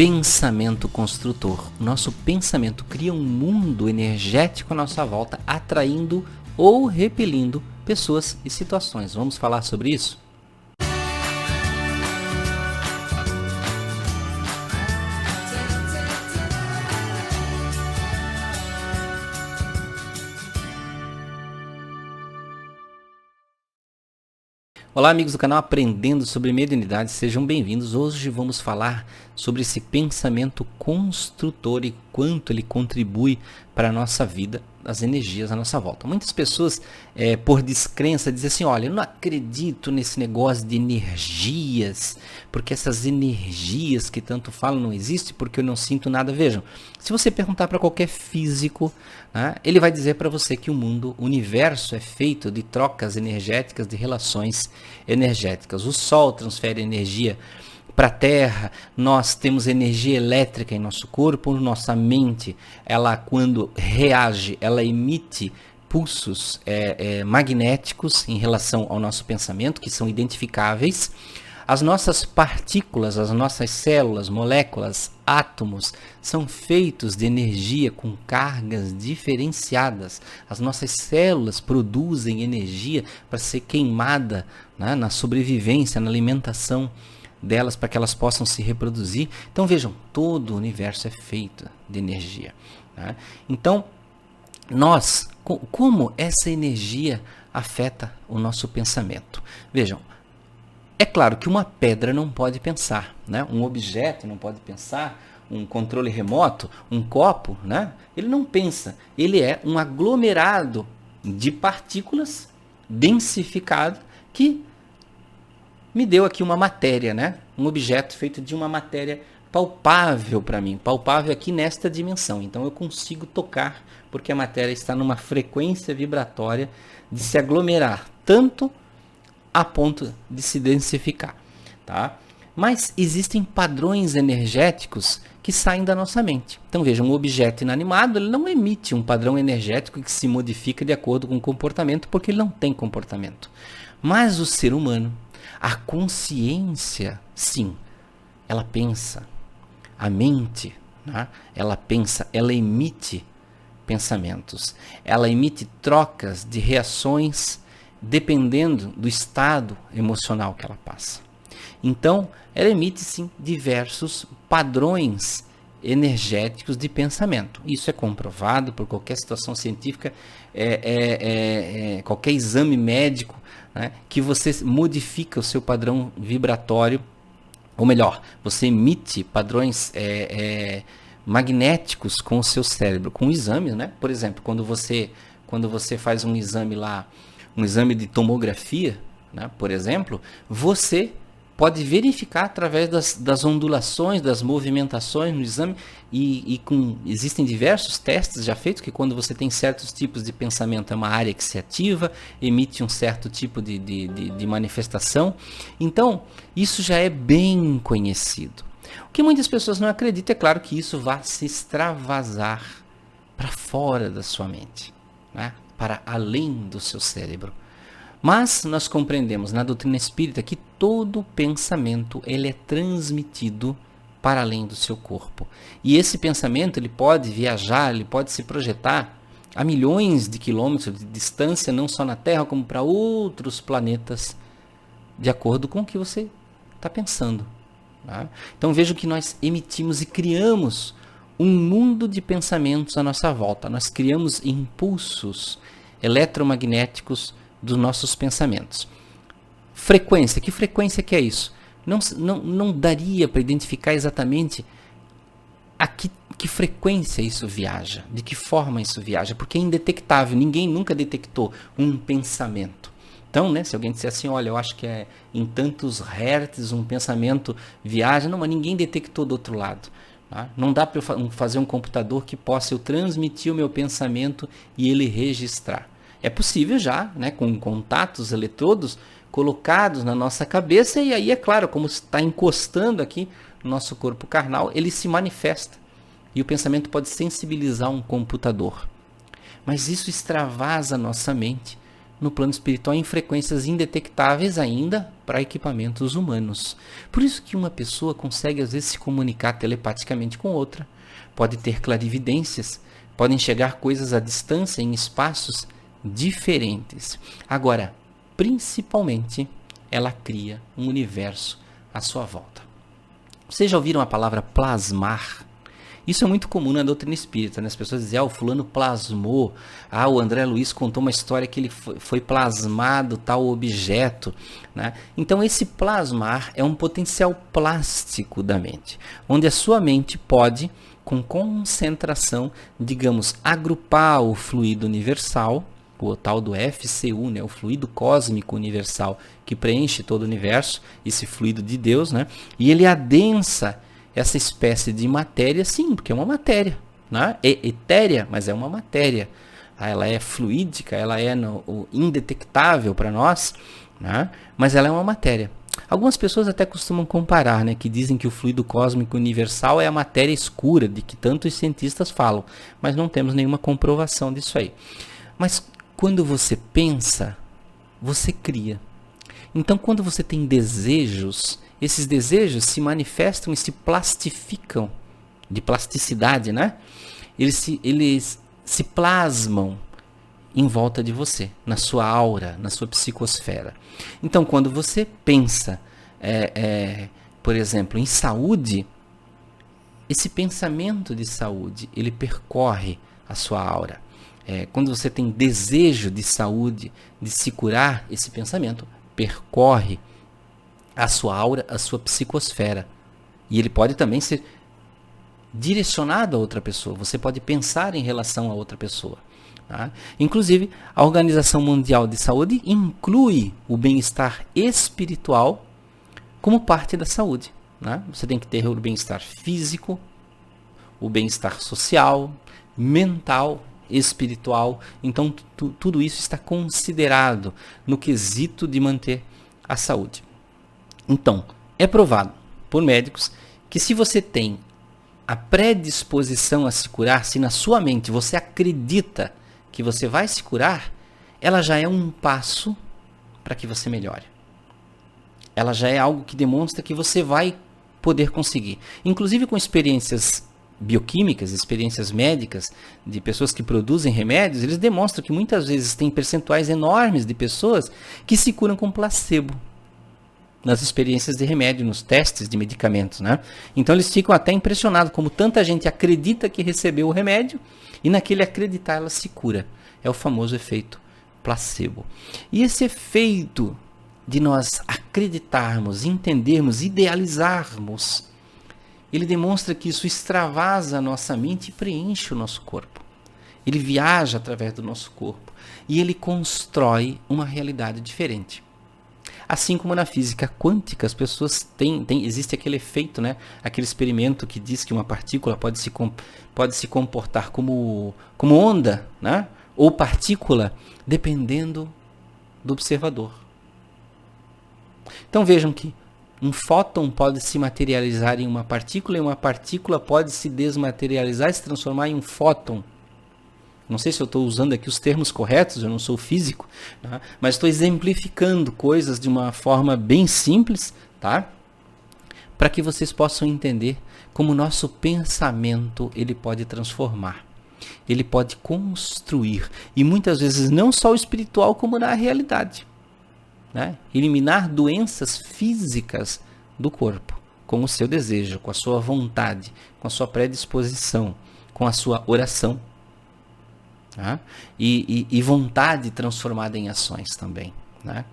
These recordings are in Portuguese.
pensamento construtor. Nosso pensamento cria um mundo energético à nossa volta, atraindo ou repelindo pessoas e situações. Vamos falar sobre isso? Olá amigos do canal Aprendendo sobre Mediunidade, sejam bem-vindos. Hoje vamos falar sobre esse pensamento construtor e quanto ele contribui para a nossa vida, as energias à nossa volta. Muitas pessoas, por descrença, dizem assim, olha, eu não acredito nesse negócio de energias, porque essas energias que tanto falam não existem, porque eu não sinto nada. Vejam, se você perguntar para qualquer físico, né, ele vai dizer para você que o mundo, o universo é feito de trocas energéticas, de relações energéticas. O Sol transfere energia para a Terra, nós temos energia elétrica em nosso corpo, nossa mente, ela quando reage, ela emite pulsos magnéticos em relação ao nosso pensamento, que são identificáveis. As nossas partículas, as nossas células, moléculas, átomos, são feitos de energia com cargas diferenciadas. As nossas células produzem energia para ser queimada, né, na sobrevivência, na alimentação delas, para que elas possam se reproduzir. Então vejam, todo o universo é feito de energia, né? Então, nós, como essa energia afeta o nosso pensamento? Vejam, é claro que uma pedra não pode pensar, né? Um objeto não pode pensar, um controle remoto, um copo, né? Ele não pensa, ele é um aglomerado de partículas densificado que me deu aqui uma matéria, né? Um objeto feito de uma matéria palpável para mim, palpável aqui nesta dimensão. Então eu consigo tocar, porque a matéria está numa frequência vibratória de se aglomerar, tanto a ponto de se densificar, tá? Mas existem padrões energéticos que saem da nossa mente. Então veja, um objeto inanimado, ele não emite um padrão energético que se modifica de acordo com o comportamento, porque ele não tem comportamento. Mas o ser humano, a consciência, sim, ela pensa. A mente, né, ela pensa, ela emite pensamentos. Ela emite trocas de reações dependendo do estado emocional que ela passa. Então, ela emite, sim, diversos padrões energéticos de pensamento. Isso é comprovado por qualquer situação científica, qualquer exame médico, né, que você modifica o seu padrão vibratório, ou melhor, você emite padrões magnéticos com o seu cérebro, com exames, né? Por exemplo, quando você faz um exame lá, um exame de tomografia, né, por exemplo, você pode verificar através das ondulações, das movimentações no exame, existem diversos testes já feitos, que quando você tem certos tipos de pensamento, é uma área que se ativa, emite um certo tipo de manifestação. Então, isso já é bem conhecido. O que muitas pessoas não acreditam, é claro que isso vai se extravasar para fora da sua mente, né? Para além do seu cérebro. Mas nós compreendemos na doutrina espírita que todo pensamento ele é transmitido para além do seu corpo. E esse pensamento ele pode viajar, ele pode se projetar a milhões de quilômetros de distância, não só na Terra, como para outros planetas, de acordo com o que você está pensando, tá? Então veja que nós emitimos e criamos um mundo de pensamentos à nossa volta. Nós criamos impulsos eletromagnéticos dos nossos pensamentos. Frequência, que frequência que é isso? Não daria para identificar exatamente a que frequência isso viaja, de que forma isso viaja, porque é indetectável, ninguém nunca detectou um pensamento. Então, né, se alguém disser assim, olha, eu acho que é em tantos hertz um pensamento viaja, não, mas ninguém detectou do outro lado. Tá? Não dá para eu fazer um computador que possa eu transmitir o meu pensamento e ele registrar. É possível já, né, com contatos, eletrodos colocados na nossa cabeça, e aí, é claro, como está encostando aqui no nosso corpo carnal, ele se manifesta. E o pensamento pode sensibilizar um computador. Mas isso extravasa a nossa mente no plano espiritual em frequências indetectáveis ainda para equipamentos humanos. Por isso que uma pessoa consegue às vezes se comunicar telepaticamente com outra, pode ter clarividências, pode enxergar coisas à distância em espaços diferentes. Agora, principalmente, ela cria um universo à sua volta. Vocês já ouviram a palavra plasmar? Isso é muito comum na doutrina espírita, né? As pessoas dizem, o fulano plasmou, o André Luiz contou uma história que ele foi plasmado tal objeto, né? Então esse plasmar é um potencial plástico da mente, onde a sua mente pode, com concentração, digamos, agrupar o fluido universal, o tal do FCU, né? O fluido cósmico universal que preenche todo o universo, esse fluido de Deus, né? E ele adensa essa espécie de matéria, sim, porque é uma matéria, né? É etérea, mas é uma matéria. Ela é fluídica, ela é indetectável para nós, né? Mas ela é uma matéria. Algumas pessoas até costumam comparar, né? Que dizem que o fluido cósmico universal é a matéria escura, de que tantos cientistas falam, mas não temos nenhuma comprovação disso aí. Mas quando você pensa, você cria. Então, quando você tem desejos, esses desejos se manifestam e se plastificam, de plasticidade, né? Eles se plasmam em volta de você, na sua aura, na sua psicosfera. Então, quando você pensa, por exemplo, em saúde, esse pensamento de saúde, ele percorre a sua aura. Quando você tem desejo de saúde, de se curar, esse pensamento percorre a sua aura, a sua psicosfera. E ele pode também ser direcionado a outra pessoa. Você pode pensar em relação a outra pessoa. Tá? Inclusive, a Organização Mundial de Saúde inclui o bem-estar espiritual como parte da saúde. Né? Você tem que ter o bem-estar físico, o bem-estar social, mental, espiritual. Então, tudo isso está considerado no quesito de manter a saúde. Então, é provado por médicos que se você tem a predisposição a se curar, se na sua mente você acredita que você vai se curar, ela já é um passo para que você melhore. Ela já é algo que demonstra que você vai poder conseguir. Inclusive com experiências bioquímicas, experiências médicas de pessoas que produzem remédios, eles demonstram que muitas vezes tem percentuais enormes de pessoas que se curam com placebo nas experiências de remédio, nos testes de medicamentos, né? Então eles ficam até impressionados como tanta gente acredita que recebeu o remédio e naquele acreditar ela se cura. É o famoso efeito placebo. E esse efeito de nós acreditarmos, entendermos, idealizarmos, ele demonstra que isso extravasa a nossa mente e preenche o nosso corpo. Ele viaja através do nosso corpo e ele constrói uma realidade diferente. Assim como na física quântica, as pessoas existe aquele efeito, né? Aquele experimento que diz que uma partícula pode se comportar como onda, né? Ou partícula, dependendo do observador. Então vejam que um fóton pode se materializar em uma partícula e uma partícula pode se desmaterializar e se transformar em um fóton. Não sei se eu estou usando aqui os termos corretos, eu não sou físico, tá? Mas estou exemplificando coisas de uma forma bem simples, tá? Para que vocês possam entender como o nosso pensamento ele pode transformar, ele pode construir, e muitas vezes não só o espiritual como na realidade, né? Eliminar doenças físicas do corpo, com o seu desejo, com a sua vontade, com a sua predisposição, com a sua oração. Tá? E vontade transformada em ações também. Né?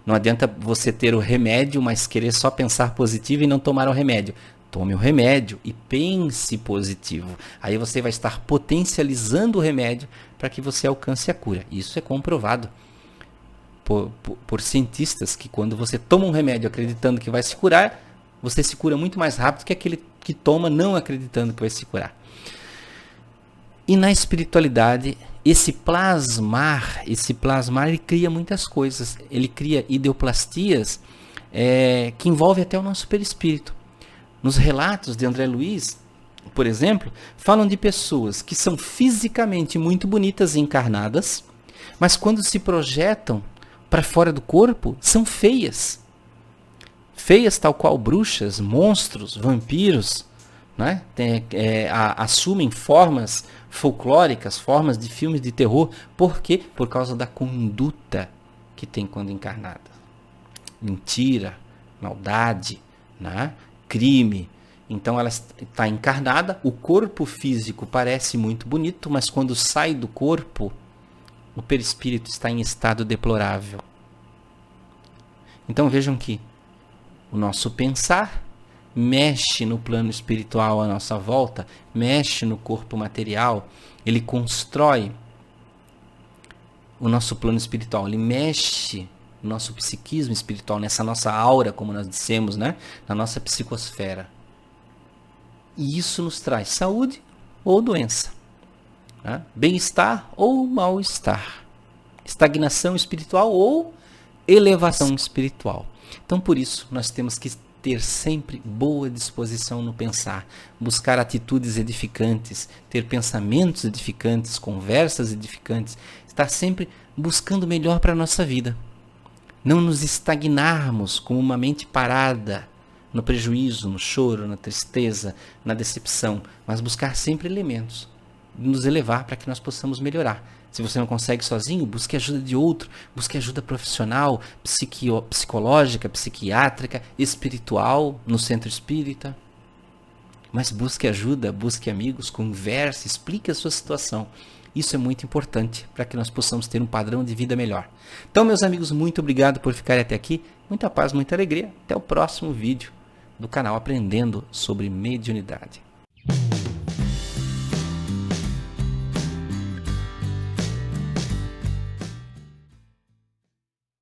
Não adianta você ter o remédio, mas querer só pensar positivo e não tomar o remédio. Tome o remédio e pense positivo. Aí você vai estar potencializando o remédio para que você alcance a cura. Isso é comprovado por cientistas, que quando você toma um remédio acreditando que vai se curar, você se cura muito mais rápido que aquele que toma não acreditando que vai se curar. E na espiritualidade, esse plasmar ele cria muitas coisas. Ele cria ideoplastias que envolvem até o nosso perispírito. Nos relatos de André Luiz, por exemplo, falam de pessoas que são fisicamente muito bonitas e encarnadas, Mas quando se projetam para fora do corpo, são feias. Feias tal qual bruxas, monstros, vampiros, né? Assumem formas folclóricas, formas de filmes de terror. Por quê? Por causa da conduta que tem quando encarnada. Mentira, maldade, né? Crime. Então ela está encarnada, o corpo físico parece muito bonito, mas quando sai do corpo, o perispírito está em estado deplorável. Então vejam que o nosso pensar mexe no plano espiritual à nossa volta, mexe no corpo material, ele constrói o nosso plano espiritual, ele mexe no nosso psiquismo espiritual, nessa nossa aura, como nós dissemos, né? Na nossa psicosfera. E isso nos traz saúde ou doença, né? Bem-estar ou mal-estar, estagnação espiritual ou elevação espiritual. Então, por isso, nós temos que ter sempre boa disposição no pensar, buscar atitudes edificantes, ter pensamentos edificantes, conversas edificantes, estar sempre buscando o melhor para a nossa vida. Não nos estagnarmos com uma mente parada no prejuízo, no choro, na tristeza, na decepção, mas buscar sempre elementos, nos elevar para que nós possamos melhorar. Se você não consegue sozinho, busque ajuda de outro, busque ajuda profissional, psicológica, psiquiátrica, espiritual, no centro espírita. Mas busque ajuda, busque amigos, converse, explique a sua situação. Isso é muito importante para que nós possamos ter um padrão de vida melhor. Então, meus amigos, muito obrigado por ficarem até aqui. Muita paz, muita alegria. Até o próximo vídeo do canal Aprendendo sobre Mediunidade.